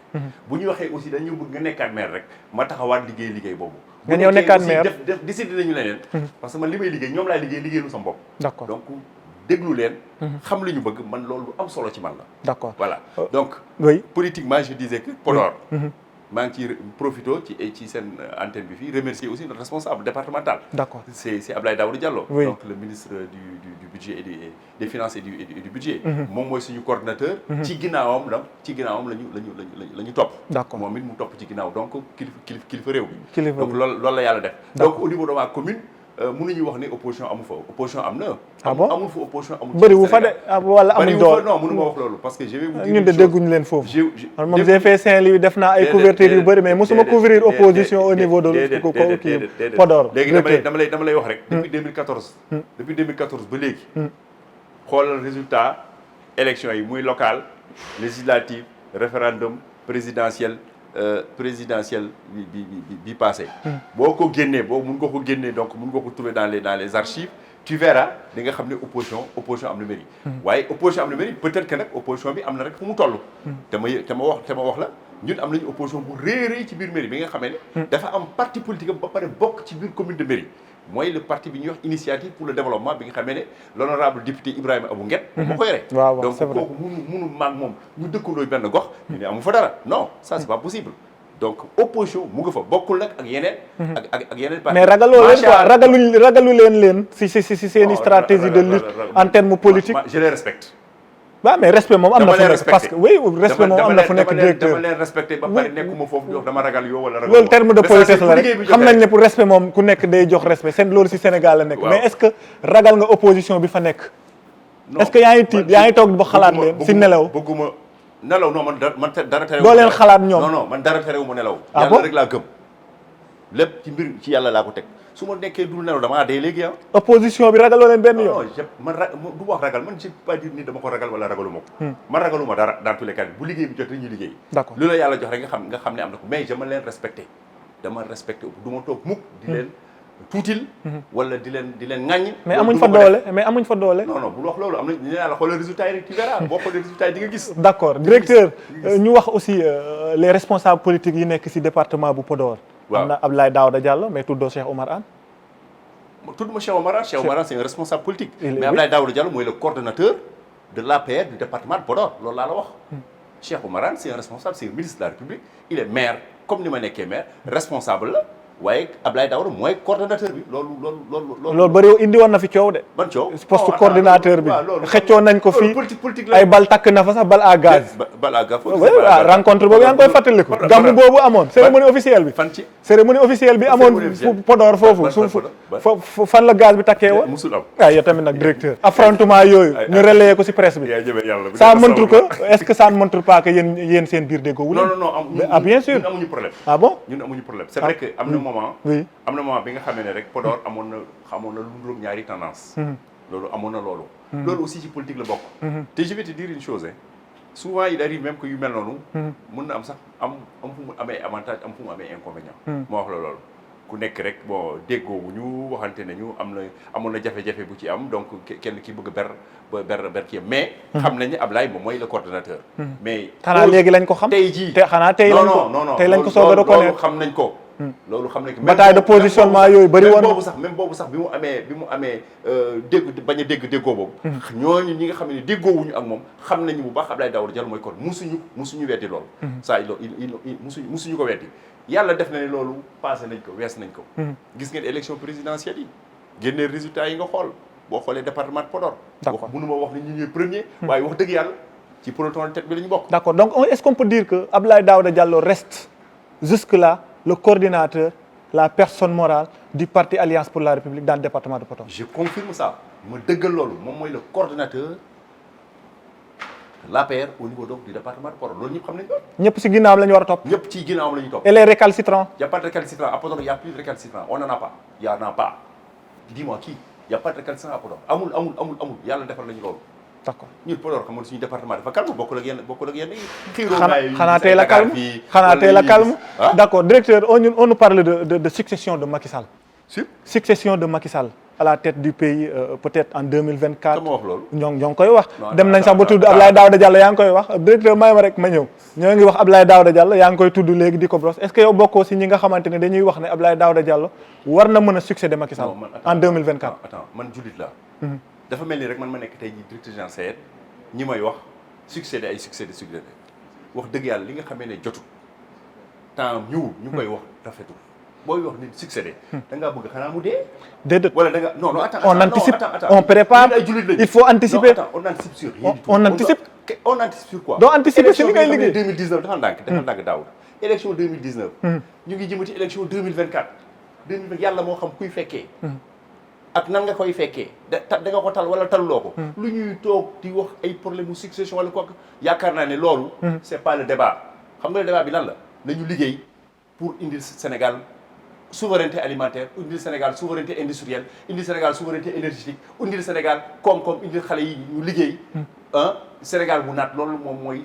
bu ñu waxee aussi dañoo bëgg nga nekkaat maire rek ma taxawaat liggéey boobu. nga ñëw nekkaat maire def décidé nañu leneen. parce que man li may liggéey ñoom laay liggéeylu sama bopp. d'accord donc déglu leen. xam li ñu bëgg man loolu am solo ci man la. d'accord voilà donc. oui politiquement je disais que Podor. maa ngi ciy profité ci seen antenne bi fii remercier aussi notre responsable départemental. d'accord c'est Abdoulaye Daouda Diallo. Oui. donc le ministre du budget et des finances et du budget. moom mooy suñu coordinateur. ci ginnaawam la ñu topp. d'accord moom it mu topp ci ginnaaw donc kilifa réew bi. kilifa donc loolu la yàlla def. donc au niveau de ma commune. mënuñu wax ne opposition amu fa opposition am na. bon amul fa opposition amul. bëri wu fa de wala amul doole non mënu ma wax loolu parce que je vais vous dire ñun de dégguñu leen foofu. moom j'ai fait Saint-Louis def naa ay couverture yu bëri mais mosuma couvrir opposition au niveau de Podor. léegi dama lay wax rek. depuis 2014 ba léegi. xoolal résultat élection yi muy local législative référendum présidentiel bi passé. boo ko génnee mun nga ko génnee donc mun nga ko trouver dans les archives tu verras di nga xam ne opposition am na mairie. waaye opposition am na mairie peut-être que nag opposition bi am na rek fu mu toll. te ma wax la ñun am nañu opposition bu rëy ci biir mairie bi nga xamee ne. dafa am parti politique ba pare bokk ci biir commune de mairie. mooy le parti bi ñuy wax initiative pour le développement bi nga xamee ne l'honorable député Ibrahima Abou Nguet moo ko yore. donc kooku munu maag moom ñu dëkkandoo benn gox. ñu ne amu fa dara non ça c'est pas possible. donc opposition mu nga fa bokkul nag ak yeneen. ak yeneen parti. mais ragaloo leen quoi ragalu leen si seen i stratégie de lutte en termes politique. je les respecte. waaw mais respect moom am na fu nekk parce que oui respect moom am na fu nekk directeur dama leen respecté ba pare nekkuma foofu jox dama ragal yow wala ragal loolu terme de politesse la rek xam nañ ne pour respect moom ku nekk day jox respect loolu si Sénégal la nekk mais est-ce que ragal nga opposition bi fa nekk est-ce que yaa ngi tiit yaa ngi toog ba xalaat leen si nelaw bëgguma nelaw non man dara terewu doo leen xalaat ñoom non man dara terewu ma nelaw ah yàlla rek laa gëm lépp ci mbir ci yàlla laa ko teg su ma nekkee dul nelaw damaa dee léegi opposition bi ragaloo leen benn yoon. non du wax ragal man je peux pas dire ni dama ko ragal wala ragaluma ko. man ragaluma dara dans tous les cas bu liggéey bi jot rek ñu liggéey. d'accord lu la yàlla jox rek nga xam ne am na ko mais dama leen respecté dama respecté du ma toog mukk di leen tuutil. wala di leen ŋaññ. mais amuñ fa doole non bul wax loolu am na ñu ne la xoolal résultat yi rek tu verras boo xoolee résultat yi di nga gis. d'accord directeur ñu wax aussi les responsables politiques yi nekk ci département bu Podor. waaw am na Abdoulaye Daouda Diallo mais tuddoo Cheikh Oumar Anne. tudduma Cheikh Oumar Anne c'est un responsable politique. mais Abdoulaye Daouda Diallo mooy le coordonnateur de l'APR du département de Podor loolu laa la wax. Cheikh Oumar Anne c'est un responsable c'est un ministre de la République il est maire comme ni ma nekkee maire responsable la waaye Abdoulaye Daouda mooy coordonnateur bi loolu bëri indi woon na fi coow de. ban coow poste coordinateur bi xëccoo nañ ko fii ay bal takk na fa sax bal à gaz. bal à gaz rencontre boobu yaa ngi koy fàttaliku. gàmmu boobu amoon cérémonie officielle bi. cérémonie officielle bi amoon Podor foofu fan la gaz bi takkee woon. musul am yow tamit nag directeur. affrontement yooyu ñu relayé ko ci presse bi. ça montre que est-ce que ça ne montre pas que yéen seen biir déggoo wu leen. non bien sûr ñun amuñu problème. ah bon ñun amuñu problème c'est vrai que am na moment. oui am na moment bi nga xamee ne rek Podor amoon na lu ndróog ñaari tendance. loolu amoon na loolu. loolu aussi ci politique la bokk. te je vais te dire une chose souvent il arrive même que yu mel noonu. mën na am sax am fu mu amee avantage am fu mu amee inconvénient. moo wax la loolu ku nekk rek bon déggoowuñu waxante nañu amoon na jafe-jafe bu ci am donc kenn ki bëgg ber kii mais. xam nañ ne Ablaye moom mooy le coordonnateur. mais xanaa léegi lañ ko xam tey jii tey lañ ko soog a reconnaître loolu xam nañ ko. loolu xam nañ ko bataille de positionnement yooyu bëri woon même boobu sax bi mu amee bañ a déggoo boobu. ñooñu ñi nga xam ne déggoowuñu ak moom xam nañu bu baax Abdoulaye Daouda Diallo mooy kon musuñu weddi loolu. ça musuñu ko weddi yàlla def na ne loolu passé nañ ko wees nañ ko. gis ngeen élection présidentielle yi génnee résultats yi nga xool boo xoolee département de Podor. d'accord mënuma wax ne ñu ñooy premier. waaye wax dëgg yàlla ci peloton tête bi la ñu bokk. d'accord donc est-ce qu'on peut dire que Abdoulaye Daouda Diallo reste jusque-là le coordinateur, la personne morale du parti Alliance pour la République dans le département de Podor. Je confirme ça. Je dëggal loolu moom mooy le coordonnateur de l'APR au niveau donc du département de Podor loolu ñëpp xam nañ ko. ñëpp ci ginnaawam la ñu war a topp. ñëpp ci ginnaawam la ñu topp. Et les récalcitrants. Il y a pas de récalcitrants à Podor, il y a plus de récalcitrants on n'en a pas. Il y en a pas. Dis-moi qui? Il y a pas de récalcitrants à Podor amul yàlla defal nañu loolu. d'accord ñun Podor xam nga suñu département dafa calme bokkul ak yenn xanaa tey la calme d'accord directeur on nous parle de succession de Macky Sall. Succession de Macky Sall à la tête du pays peut-être en 2024. wax loolu ñoo ngi koy wax. dem nañ sax ba tudd Abdoulaye Daouda Diallo yaa ngi koy wax directeur may ma rek ma ñëw. ñoo ngi wax Abdoulaye Daouda Diallo yaa ngi koy tudd léegi di ko brosse est-ce que yow bokkoo si ñi nga xamante ne dañuy wax ne Abdoulaye Daouda Diallo war na mën a succéder Macky Sall en 2024. attends man jullit la dafa mel ni rek man ma nekk tey jii directeur général SAED ñi may wax succédé wax dëgg yàlla li nga xamee ne jotul temps ñëwul ñu koy wax rafetul booy wax ni succédé da ngaa bëgg xanaa mu dee. déedéet wala da nga non attends on anticipe on prépare il faut anticiper. on anticipe sur rien du tout. on anticipe. on anticipe sur quoi. doo anticiper si li ngay liggéey 2019 dafa ndànk Daouda élection 2019. ñu ngi jëmati élection 2024 yàlla moo xam kuy fekkee. ak nan nga koy fekkee da nga ko tal wala taluloo ko. lu ñuy toog di wax ay problème mu succession wala quoi yaakaar naa ne loolu. c'est pas le débat xam nga le débat bi lan la nañu liggéey pour indil Sénégal souveraineté alimentaire indil Sénégal souveraineté industrielle indil Sénégal souveraineté énergétique indil Sénégal koom-koom indil xale yi ñu liggéey. Sénégal bu naat loolu moom mooy.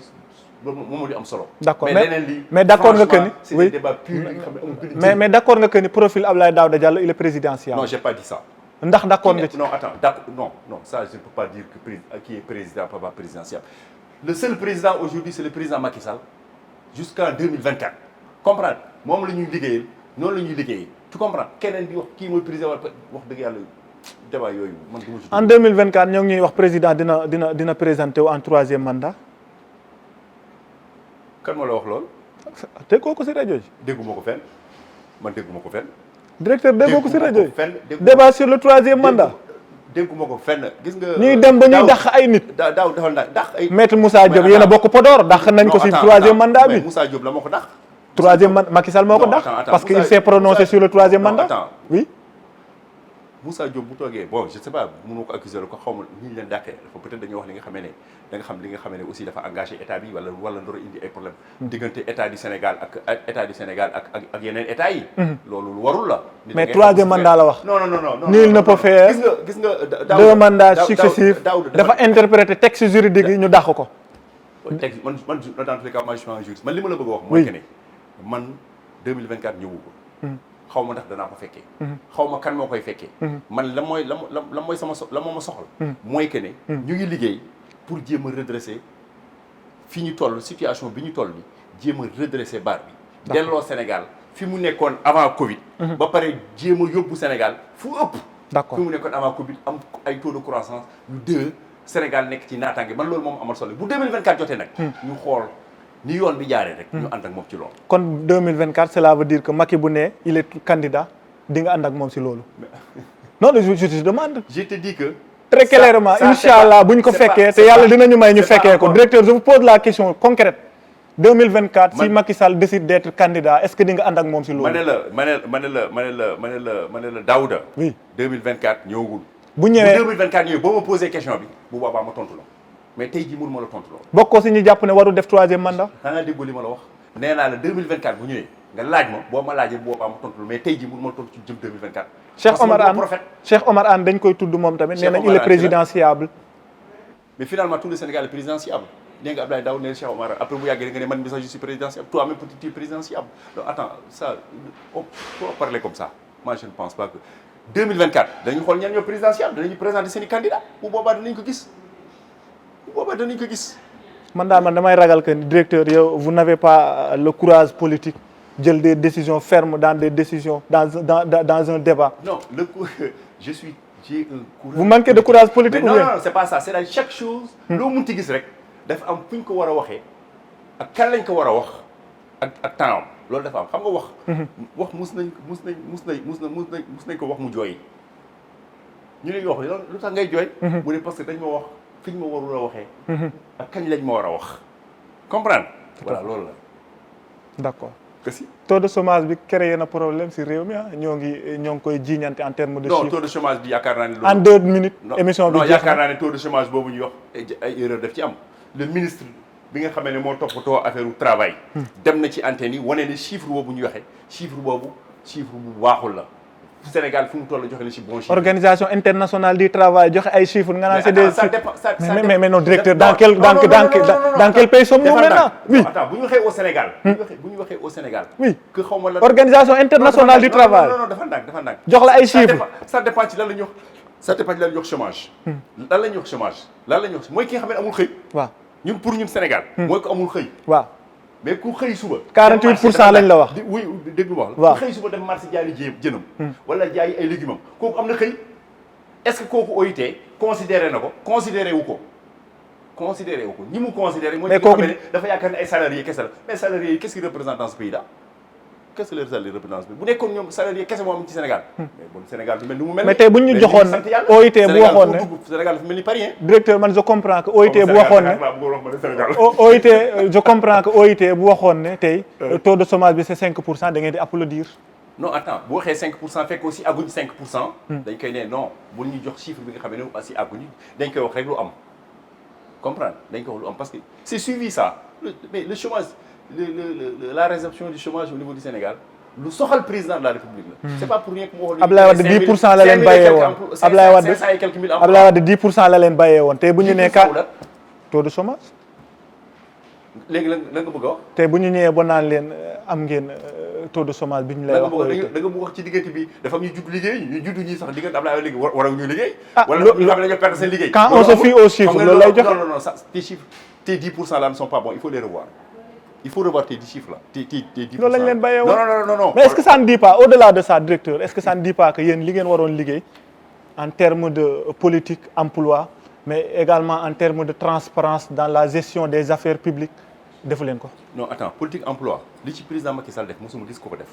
loolu moom moo di am solo. d'accord mais mais d'accord nga que ni c'est des débats purs mais d'accord nga que ni profil Abdoulaye Daouda Diallo il est présidentiel. non j'ai pas dit ça. ndax d'accord nga ci. non attends d'accord non ça je ne peux pas dire que qui est président pas présidentiel. Le seul président aujourd'hui c'est le président Macky Sall jusqu'en 2024 comprendre moom la ñuy liggéeyal noonu la ñuy liggéeyee tu comprends keneen di wax kii mooy président wala wax dëgg yàlla débat yooyu man du ma ci. en 2024 ñoo ngi ñuy wax président dina présenter wu en 3e mandat. kan moo la wax loolu. déggoo ko si rajo ji. dégguma ko fenn man dégguma ko fenn. directeur déggoo ko si rajo ji. débat sur le 3e mandat. dégguma ko fenn gis nga. ñuy dem ba ñuy dàq ay nit. daaw defal na dàq ay. maître Moussa Diop yéen a bokk Podor dàq nañ ko si 3e mandat bi. Moussa Diop la moo ko dàq. 3e mandat Macky Sall moo ko dàq. parce qu'il s'est prononcé sur le 3e mandat. oui. Moussa Diop bu toogee bon je sais pas mënu ko accuser ko xaw ma ni ñu leen dàqee dafa peut-être dañuy wax li nga xamee ne da nga xam li nga xamee ne aussi dafa engagé état bi wala ndoro indi ay problème diggante état du Sénégal ak yeneen état yi. loolu lu warul la. mais 3e mandat la wax. non. nul ne peut faire. gis nga 2 mandats successifs dafa interpréter texte juridique yi ñu dàq ko. texte man dans tous les cas moi je suis un juriste man li ma la bëgg a wax. mooy que ne man 2024 ñëwugul. xaw ma ndax danaa ko fekkee. xaw ma kan moo koy fekkee. man la mooy la moo ma soxal. mooy que ne. ñu ngi liggéey pour jéem a redresser fi ñu toll situation bi ñu toll nii jéem a redresser barre bi. delloo Sénégal fi mu nekkoon avant Covid. ba pare jéem a yóbbu Sénégal fu ëpp. d'accord fi mu nekkoon avant Covid am ay taux de croissance yu Sénégal nekk ci naataange man loolu moom amal solo bu 2024 jotee nag. ñu xool. ni yoon bi jaaree rek. ñu ànd ak moom ci loolu. kon 2024 cela veut dire que Macky bu ne il est candidat di nga ànd ak moom si loolu. non je te demande. je te dis que. très clairement incha allah bu ñu ko fekkee te yàlla dinañu may ñu fekkee ko directeur je vous pose la question concrète. 2024 si Macky Sall décide d'être candidat est-ce que di nga ànd ak moom si loolu. ma ne la Daouda. oui 2024 ñëwagul. bu ñëwee 2024 ñëwee boo ma posé question bi bu boobaa ma tontu la. mais tey jii mënu ma la tontu loolu. bokkoo si ñu jàpp ne warul def 3e mandat. da nga déggoo li ma la wax nee naa la 2024 bu ñëwee nga laaj ma boo ma laajee bu boobaa ma tontu la mais tey jii mënu ma la tontu ci jëm 2024. Cheikh Omar Anne dañ koy tudd moom tamit. nee nañ il est présidentiable. mais finalement tout le Sénégal est présidentiable nee nga Abdoulaye Daouda nee Cheikh Omar Anne après bu yàggee nga ne man mi sax je suis présidentiable toi même tu es présidentiable donc attends ça on peut parler comme ça moi je ne pense pas que 2024 dañu xool ñan ñoo présidentiable danañu présenter seen i candidats bu boobaa dinañ ko gis. booba danañ ko gis. man damay ragal que directeur yow vous n'avez pas le courage politique jël des décisions fermes dans des décisions dans un débat. non j'ai un courage. vous manquez de courage politique. mais non c'est pas ça c'est là chaque chose. loo munti gis rek dafa am fu ñu ko war a waxee ak kan lañ ko war a wax ak temps loolu dafa am xam nga wax. wax mus nañ ko wax mu jooy ñu ne wax lu tax ngay jooy. mu ne parce que dañ ma wax. fi ñu ma warul a waxee. ak kañ lañ ma war a wax. comprendre. voilà loolu la. d'accord. aussi taux de chômage bi créé na problème si réew mi ñoo ngi koy jiiñante en terme de. non taux de chômage bi yaakaar naa ne. en 2 minutes. émission bi non yaakaar naa ne taux de chômage boobu ñuy wax ay erreur daf ci am. le ministre bi nga xamee ne moo toppatoo affaire u travail. dem na ci antenne yi wane ne chiffre boobu ñu waxee chiffre boobu baaxul la. Sénégal fu mu toll joxe na ci bon chiffre. organisation internationale du travail joxe ay chiffres nga naan c'est des. mais non directeur dans quel pays sommes-nous maintenant. oui attends bu ñu waxee au Sénégal. bu ñu waxee au Sénégal. oui que xaw ma la. organisation internationale du travail. non dafa ndànk. jox la ay chiffres. ça dépend ci lan la ñuy wax. ça dépend ci lan la ñuy wax chômage. lan la ñuy wax chômage mooy ki nga xam ne amul xëy. waaw ñun pour ñun Sénégal. mooy ko amul xëy. waaw. mais ku xëy suba. 48% lañ la wax. oui déglu ma wax. waaw ku xëy suba dem marché jaayi jënam. wala jaayi ay légumes am kooku am na xëy. est-ce que kooku OIT considéré na ko considéré wu ko ñi mu considéré. mooy ki nga xam ne dafa yaakaar ne ay salariés kese la mais salariés yi qu'est-ce qu'ils représentent dans ce pays là. qu'est-ce que les salariés représentent bu nekkoon ñoom salariés kese moo am ci Sénégal. mais bon Sénégal du mel ni mu mel. mais tey bu ñu joxoon ne OIT bu waxoon ne Sénégal dafa mel ni parien. directeur man je comprends que OIT bu waxoon ne OIT je comprends que OIT bu waxoon ne tey taux de chômage bi c'est 5% da ngeen di applaudir. non attends bu waxee 5% fekk aussi àgguñu 5%. dañ koy ne non bu ñu jox chiffre bi nga xam ne aussi àgguñu dañ koy wax rek lu am. comprendre dañ koy wax lu am parce que c'est suivi ça mais le chômage la résorption du chômage au niveau du Sénégal lu soxal président de la République la. c'est pas pour rien que mu wax. Ablaye Wade 10% la leen bàyyee woon Ablaye Wade 500 et quelques mille emplois. Ablaye Wade 10% la leen bàyyee woon tey bu ñu nee taux de chômage. léegi la nga bëgg a wax. tey bu ñu ñëwee ba naan leen am ngeen taux de chômage bi ñu lay wax. da nga bëgg wax ci diggante bi dafa am ñu judd liggéey ñu judd ñi sax diggante Ablaye léegi war a ñu liggéey. wala ñu xam ne dañoo perdre seen liggéey. quand on se fie aux chiffres loolu lay joxe. non ça tes chiffres tes 10% là ne sont pas bons il faut les revoir. il faut revoir tes 10 chiffres là tes 10%. loolu lañ leen bàyyee woon non. mais est-ce que ça ne dit pas au-delà de ça directeur est-ce que ça ne dit pas que yéen li ngeen waroon liggéey en termes de politique emploi mais également en termes de transparence dans la gestion des affaires publiques defu leen ko. non attends politique emploi li ci président Macky Sall def mosuma gis ko def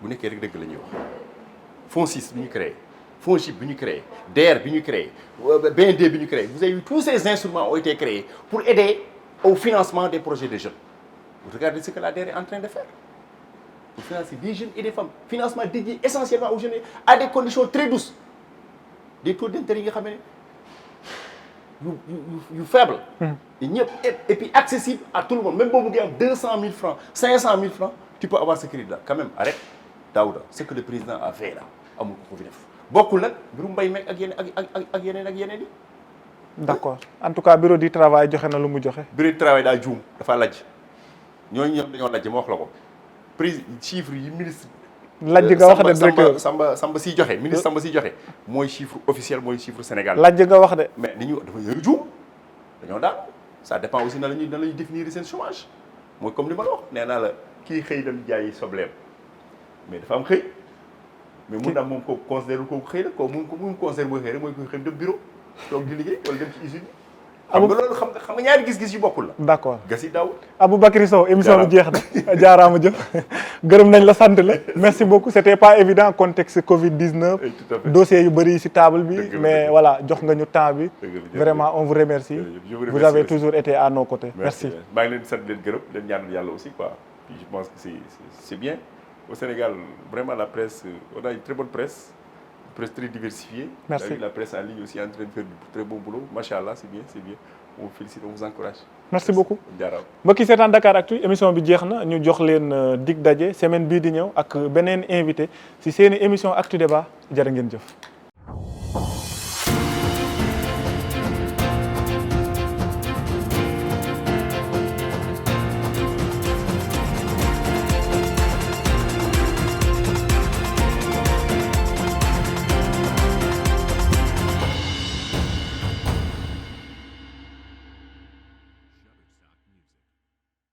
bu nekkee rek dëgg la ñuy wax FONSIS bi ñu créé FONGIP bi ñu créé DER bi ñu créé BND bi ñu créé vous avez vu tous ces instruments ont été créés pour aider au financement des projets des jeunes. Regardez ce que la DER est en train de faire pour financer des jeunes et des femmes financement dédié essentiellement aux jeunes à des conditions très douces des taux d'intérêt yi nga xam ne yu faible. et ñëpp et puis accessible à tout le monde même boo bëggee am 200 000 francs 500 000 francs tu peux avoir ce crédit là quand même arrête Daouda ce que le président a fait là amul ko fi def bokkul nag mbirum mbay meeg ak yeneen yi. d'accord en tout cas bureau du travail joxe na lu mu joxe. bureau du travail daa juum dafa lajj ñooñu ñoom dañoo lajj ma wax la ko chiffre yi ministre. lajj nga wax de directeur Samba siy joxe ministre Samba siy joxe mooy chiffre officiel mooy chiffre Sénégal. lajj nga wax de. mais dafa yooyu juum dañoo daal ça dépend aussi na la ñuy définir seen chômage mooy comme li ma la wax nee naa la kii xëy dem jaayi sobleem mais dafa am xëy. mais mun naa moom ko considéré kooku xëy na ko mu considéré mooy xëy rek mooy ko xëy dem bureau toog di liggéey wala dem ci usine. xam nga loolu xam nga ñaari gis-gis yu bokkul la. d'accord gas yi daaw. Aboubacry Sow émission bi jeex na jaaraama jëf gërëm nañ la sant la merci beaucoup c'était pas évident contexte Covid-19 dossier yu bëri ci table bi mais voilà jox nga ñu temps bi vraiment on vous remercie vous avez toujours été à nos côtés merci maa ngi leen di sant leen gërëm leen ñaanal yàlla aussi quoi puis je pense que c'est bien au Sénégal vraiment la presse on a une très bonne presse très diversifiée. Merci. La presse en ligne aussi est en train de faire du très bon boulot. Machallah, c'est bien. On vous félicite, on vous encourage. Merci beaucoup. mbokk yi seetaan Dakaractu émission bi jeex na ñu jox leen dig daje semaine bii di ñëw ak beneen invité ci seeni émission Actu Débat jërë ngeen jëf.